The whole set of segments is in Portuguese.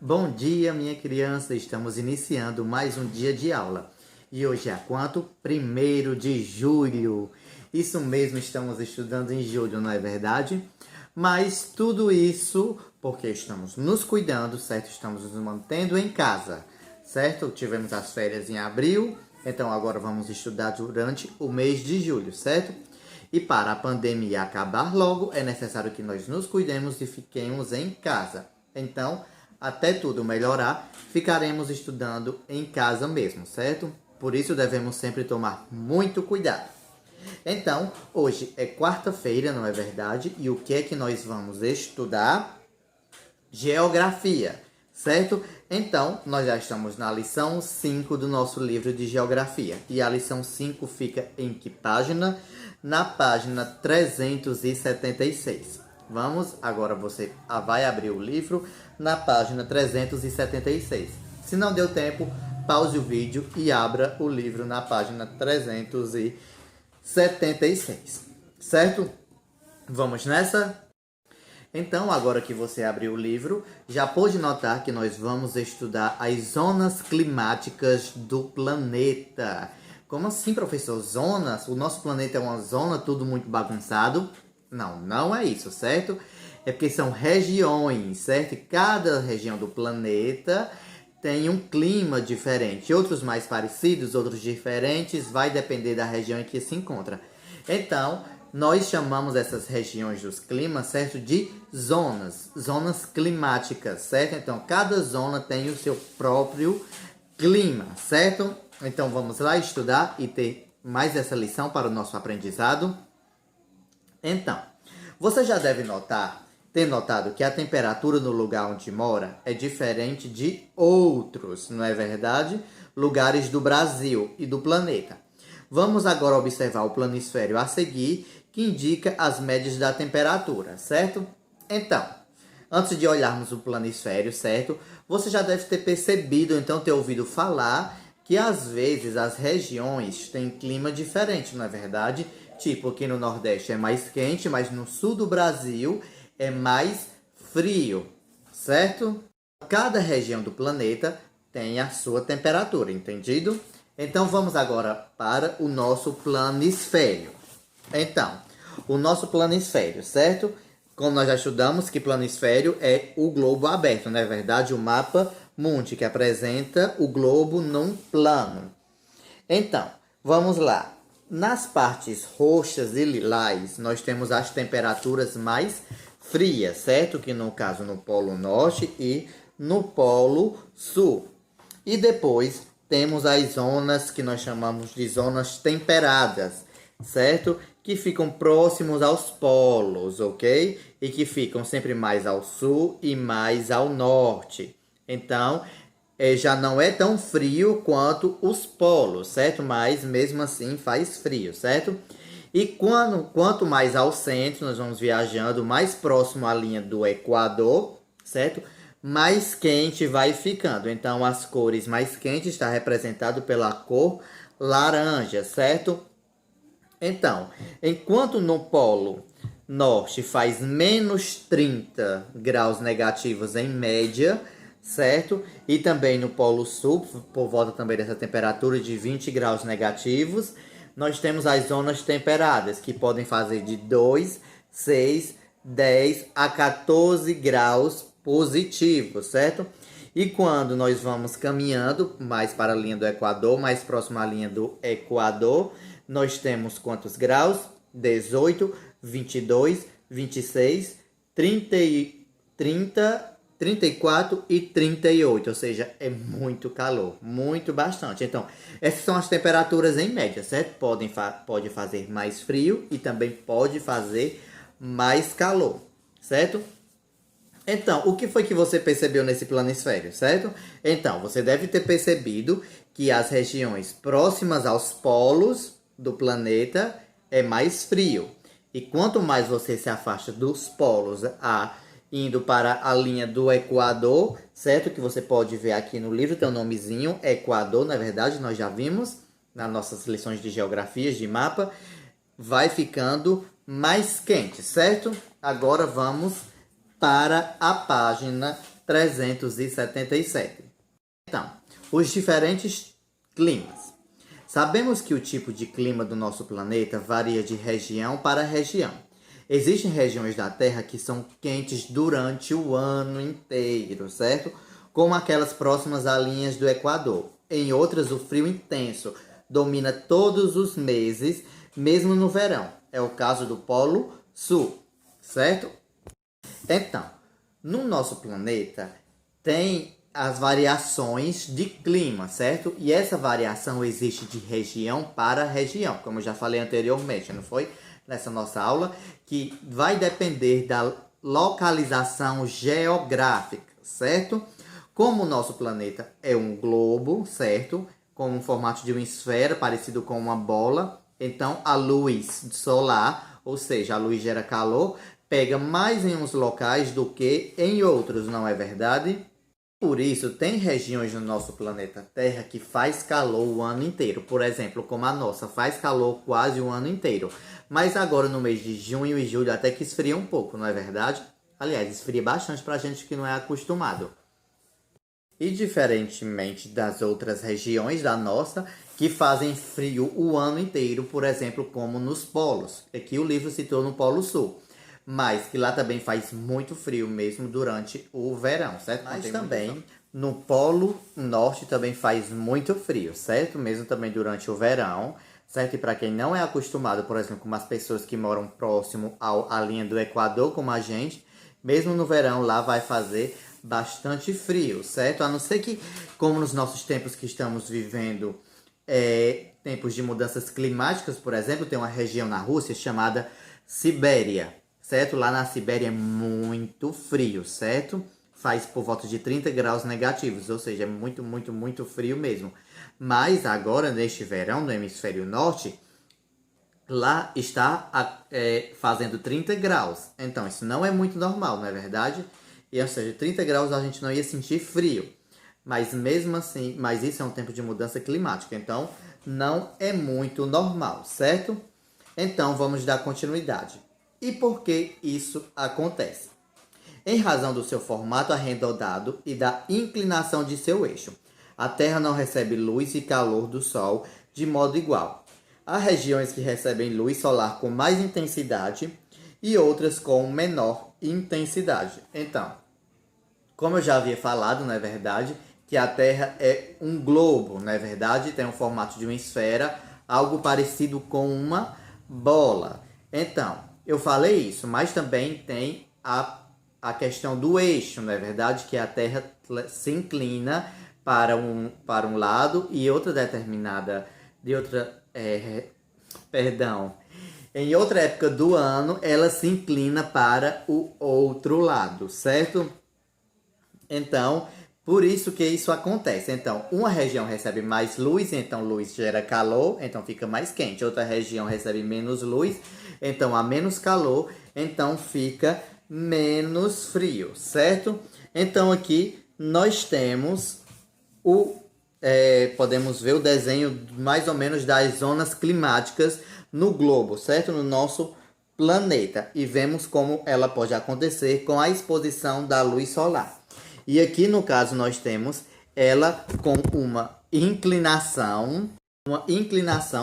Bom dia, minha criança. Estamos iniciando mais um dia de aula. E hoje é quanto? 1º de julho. Isso mesmo, estamos estudando em julho, não é verdade? Mas tudo isso porque estamos nos cuidando, certo? Estamos nos mantendo em casa, certo? Tivemos as férias em abril, então agora vamos estudar durante o mês de julho, certo? E para a pandemia acabar logo, é necessário que nós nos cuidemos e fiquemos em casa. Então, até tudo melhorar, ficaremos estudando em casa mesmo, certo? Por isso devemos sempre tomar muito cuidado. Então, hoje é quarta-feira, não é verdade? E o que é que nós vamos estudar? Geografia, certo? Então, nós já estamos na lição 5 do nosso livro de Geografia. E a lição 5 fica em que página? Na página 376. Vamos, agora você vai abrir o livro na página 376. Se não deu tempo, pause o vídeo e abra o livro na página 376, certo? Vamos nessa? Então, agora que você abriu o livro, já pôde notar que nós vamos estudar as zonas climáticas do planeta. Como assim, professor? Zonas? O nosso planeta é uma zona, tudo muito bagunçado? Não, não é isso, certo? É porque são regiões, certo? E cada região do planeta tem um clima diferente. Outros mais parecidos, outros diferentes, vai depender da região em que se encontra. Então, nós chamamos essas regiões dos climas, certo? De zonas, zonas climáticas, certo? Então, cada zona tem o seu próprio clima, certo? Então, vamos lá estudar e ter mais essa lição para o nosso aprendizado. Então, você já deve ter notado que a temperatura no lugar onde mora é diferente de outros, não é verdade? Lugares do Brasil e do planeta. Vamos agora observar o planisfério a seguir, que indica as médias da temperatura, certo? Então, antes de olharmos o planisfério, certo? Você já deve ter percebido, então ter ouvido falar que às vezes as regiões têm clima diferente, não é verdade? Tipo, aqui no Nordeste é mais quente, mas no sul do Brasil é mais frio, certo? Cada região do planeta tem a sua temperatura, entendido? Então vamos agora para o nosso planisfério. Então, o nosso planisfério, certo? Como nós já estudamos que planisfério é o globo aberto, não é verdade? O mapa mundi que apresenta o globo num plano. Então, vamos lá. Nas partes roxas e lilás, nós temos as temperaturas mais frias, certo? Que no caso no Polo Norte e no Polo Sul. E depois temos as zonas que nós chamamos de zonas temperadas, certo? Que ficam próximos aos polos, ok? E que ficam sempre mais ao sul e mais ao norte. Então, já não é tão frio quanto os polos, certo? Mas mesmo assim faz frio, certo? E quanto mais ao centro, nós vamos viajando mais próximo à linha do Equador, certo? Mais quente vai ficando. Então, as cores mais quentes está representado pela cor laranja, certo? Então, enquanto no Polo Norte faz menos 30 graus negativos em média, certo? E também no Polo Sul, por volta também dessa temperatura de 20 graus negativos, nós temos as zonas temperadas, que podem fazer de 2, 6, 10 a 14 graus positivos, certo? E quando nós vamos caminhando mais para a linha do Equador, mais próximo à linha do Equador, nós temos quantos graus? 18, 22, 26, 30, 34 e 38, ou seja, é muito calor, muito bastante. Então, essas são as temperaturas em média, certo? Pode fazer mais frio e também pode fazer mais calor, certo? Então, o que foi que você percebeu nesse planisfério, certo? Então, você deve ter percebido que as regiões próximas aos polos do planeta é mais frio. E quanto mais você se afasta dos polos, indo para a linha do Equador, certo? Que você pode ver aqui no livro, tem um nomezinho, Equador, na verdade, nós já vimos nas nossas lições de geografia, de mapa, vai ficando mais quente, certo? Agora vamos para a página 377. Então, os diferentes climas. Sabemos que o tipo de clima do nosso planeta varia de região para região. Existem regiões da Terra que são quentes durante o ano inteiro, certo? Como aquelas próximas às linhas do Equador. Em outras, o frio intenso domina todos os meses, mesmo no verão. É o caso do Polo Sul, certo? Então, no nosso planeta tem as variações de clima, certo? E essa variação existe de região para região, como eu já falei anteriormente, não foi? Nessa nossa aula, que vai depender da localização geográfica, certo? Como o nosso planeta é um globo, certo? Com um formato de uma esfera, parecido com uma bola, então a luz solar, ou seja, a luz gera calor, pega mais em uns locais do que em outros, não é verdade? Por isso, tem regiões no nosso planeta Terra que faz calor o ano inteiro. Por exemplo, como a nossa, faz calor quase o ano inteiro. Mas agora no mês de junho e julho até que esfria um pouco, não é verdade? Aliás, esfria bastante pra gente que não é acostumado. E diferentemente das outras regiões da nossa, que fazem frio o ano inteiro, por exemplo, como nos polos. Aqui o livro citou no Polo Sul. Mas que lá também faz muito frio mesmo durante o verão, certo? Mas também no Polo Norte também faz muito frio, certo? Mesmo também durante o verão, certo? E para quem não é acostumado, por exemplo, com as pessoas que moram próximo à linha do Equador, como a gente, mesmo no verão lá vai fazer bastante frio, certo? A não ser que, como nos nossos tempos que estamos vivendo, tempos de mudanças climáticas, por exemplo, tem uma região na Rússia chamada Sibéria, certo? Lá na Sibéria é muito frio, certo? Faz por volta de 30 graus negativos, ou seja, é muito, muito, muito frio mesmo. Mas agora, neste verão, no hemisfério norte, lá está fazendo 30 graus. Então, isso não é muito normal, não é verdade? E, ou seja, 30 graus a gente não ia sentir frio. Mas mesmo assim, mas isso é um tempo de mudança climática. Então, não é muito normal, certo? Então, vamos dar continuidade. E por que isso acontece? Em razão do seu formato arredondado e da inclinação de seu eixo, a Terra não recebe luz e calor do Sol de modo igual. Há regiões que recebem luz solar com mais intensidade e outras com menor intensidade. Então, como eu já havia falado, não é verdade, que a Terra é um globo, não é verdade? Tem um formato de uma esfera, algo parecido com uma bola. Então, eu falei isso, mas também tem a questão do eixo, não é verdade? Que a Terra se inclina para um lado e outra determinada, em outra época do ano, ela se inclina para o outro lado, certo? Então, por isso que isso acontece. Então, uma região recebe mais luz, então luz gera calor, então fica mais quente. Outra região recebe menos luz, então há menos calor, então fica menos frio, certo? Então aqui nós temos podemos ver o desenho mais ou menos das zonas climáticas no globo, certo? No nosso planeta. E vemos como ela pode acontecer com a exposição da luz solar. E aqui no caso nós temos ela com uma inclinação,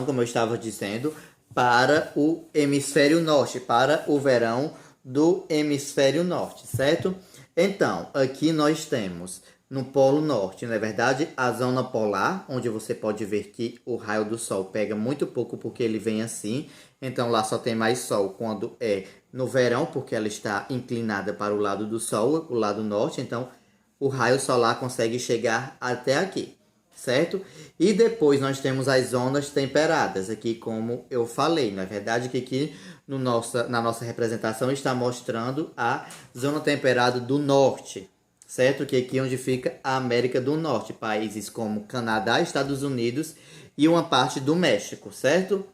como eu estava dizendo, para o hemisfério norte, para o verão do hemisfério norte, certo? Então, aqui nós temos no Polo Norte, não é verdade? A zona polar, onde você pode ver que o raio do sol pega muito pouco porque ele vem assim. Então lá só tem mais sol quando é no verão, porque ela está inclinada para o lado do sol, o lado norte. Então o raio solar consegue chegar até aqui, certo? E depois nós temos as zonas temperadas, aqui como eu falei, não é verdade? Que aqui na nossa representação está mostrando a zona temperada do norte, certo? Que aqui é onde fica a América do Norte, países como Canadá, Estados Unidos e uma parte do México, certo?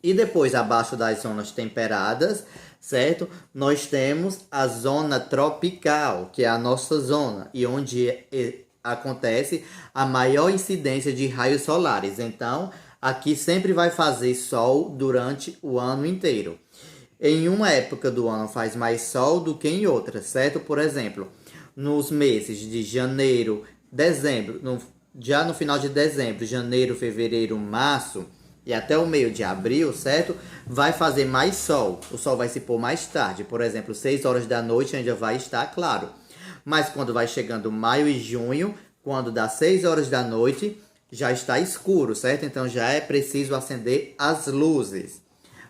E depois, abaixo das zonas temperadas, certo? Nós temos a zona tropical, que é a nossa zona, e onde acontece a maior incidência de raios solares. Então, aqui sempre vai fazer sol durante o ano inteiro. Em uma época do ano faz mais sol do que em outra, certo? Por exemplo, nos meses de janeiro, dezembro, já no final de dezembro, janeiro, fevereiro, março e até o meio de abril, certo? Vai fazer mais sol. O sol vai se pôr mais tarde. Por exemplo, 6 horas da noite ainda vai estar claro. Mas quando vai chegando maio e junho, quando dá 6 horas da noite, já está escuro, certo? Então já é preciso acender as luzes.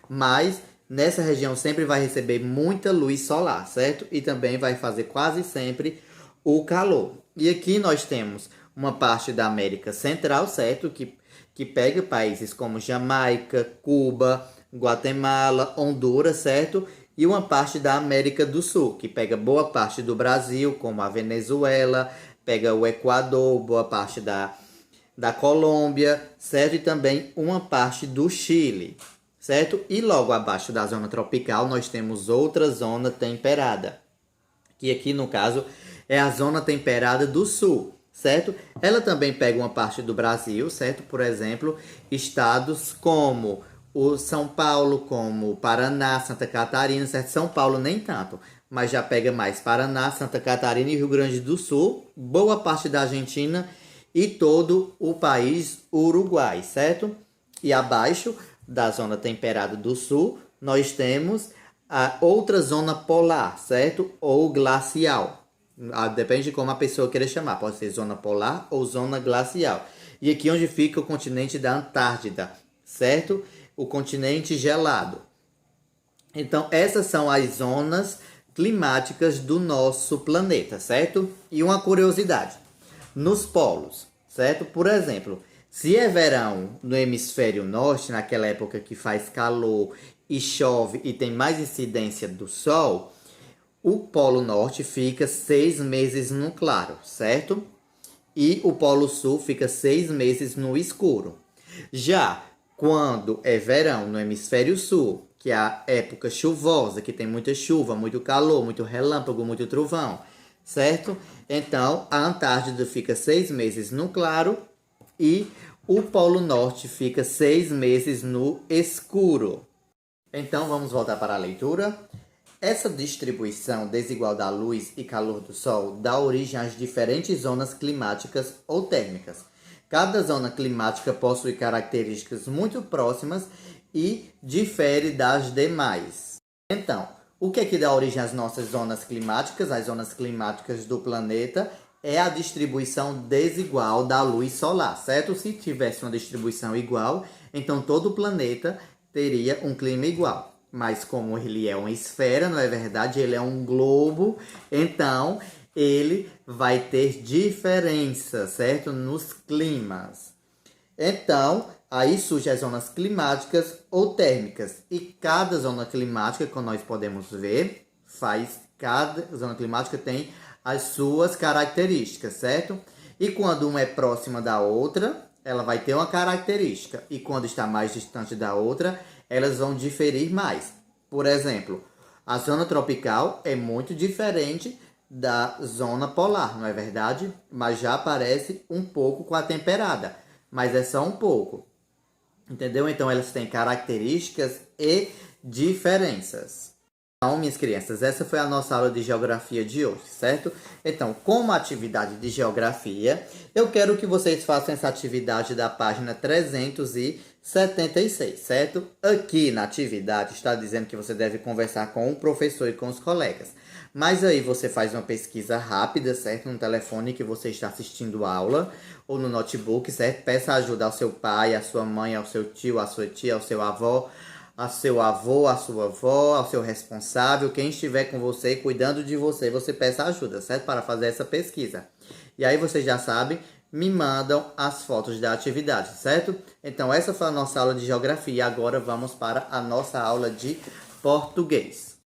Mas nessa região sempre vai receber muita luz solar, certo? E também vai fazer quase sempre o calor. E aqui nós temos uma parte da América Central, certo? Que pega países como Jamaica, Cuba, Guatemala, Honduras, certo? E uma parte da América do Sul, que pega boa parte do Brasil, como a Venezuela, pega o Equador, boa parte da Colômbia, certo? E também uma parte do Chile, certo? E logo abaixo da zona tropical nós temos outra zona temperada, que aqui no caso é a zona temperada do Sul, certo? Ela também pega uma parte do Brasil, certo? Por exemplo, estados como o São Paulo, como Paraná, Santa Catarina, certo? São Paulo nem tanto, mas já pega mais Paraná, Santa Catarina e Rio Grande do Sul, boa parte da Argentina e todo o país Uruguai, certo? E abaixo da zona temperada do Sul, nós temos a outra zona polar, certo? Ou glacial. Depende de como a pessoa queira chamar. Pode ser zona polar ou zona glacial. E aqui onde fica o continente da Antártida, certo? O continente gelado. Então, essas são as zonas climáticas do nosso planeta, certo? E uma curiosidade. Nos polos, certo? Por exemplo, se é verão no hemisfério norte, naquela época que faz calor e chove e tem mais incidência do sol, o Polo Norte fica 6 meses no claro, certo? E o Polo Sul fica 6 meses no escuro. Já quando é verão no hemisfério sul, que é a época chuvosa, que tem muita chuva, muito calor, muito relâmpago, muito trovão, certo? Então, a Antártida fica 6 meses no claro e o Polo Norte fica 6 meses no escuro. Então, vamos voltar para a leitura. Essa distribuição desigual da luz e calor do Sol dá origem às diferentes zonas climáticas ou térmicas. Cada zona climática possui características muito próximas e difere das demais. Então, o que é que dá origem às nossas zonas climáticas? As zonas climáticas do planeta é a distribuição desigual da luz solar, certo? Se tivesse uma distribuição igual, então todo o planeta teria um clima igual. Mas como ele é uma esfera, não é verdade? Ele é um globo, então ele vai ter diferença, certo? Nos climas. Então, aí surgem as zonas climáticas ou térmicas. E cada zona climática, como nós podemos ver, cada zona climática tem as suas características, certo? E quando uma é próxima da outra, ela vai ter uma característica. E quando está mais distante da outra, elas vão diferir mais. Por exemplo, a zona tropical é muito diferente da zona polar, não é verdade? Mas já parece um pouco com a temperada, mas é só um pouco. Entendeu? Então elas têm características e diferenças. Então, minhas crianças, essa foi a nossa aula de geografia de hoje, certo? Então, como atividade de geografia, eu quero que vocês façam essa atividade da página 376, certo? Aqui na atividade está dizendo que você deve conversar com o professor e com os colegas. Mas aí você faz uma pesquisa rápida, certo? No telefone que você está assistindo a aula ou no notebook, certo? Peça ajuda ao seu pai, à sua mãe, ao seu tio, à sua tia, ao seu avô, a seu avô, a sua avó, ao seu responsável, quem estiver com você, cuidando de você, você peça ajuda, certo? Para fazer essa pesquisa. E aí vocês já sabem, me mandam as fotos da atividade, certo? Então essa foi a nossa aula de geografia. Agora vamos para a nossa aula de português.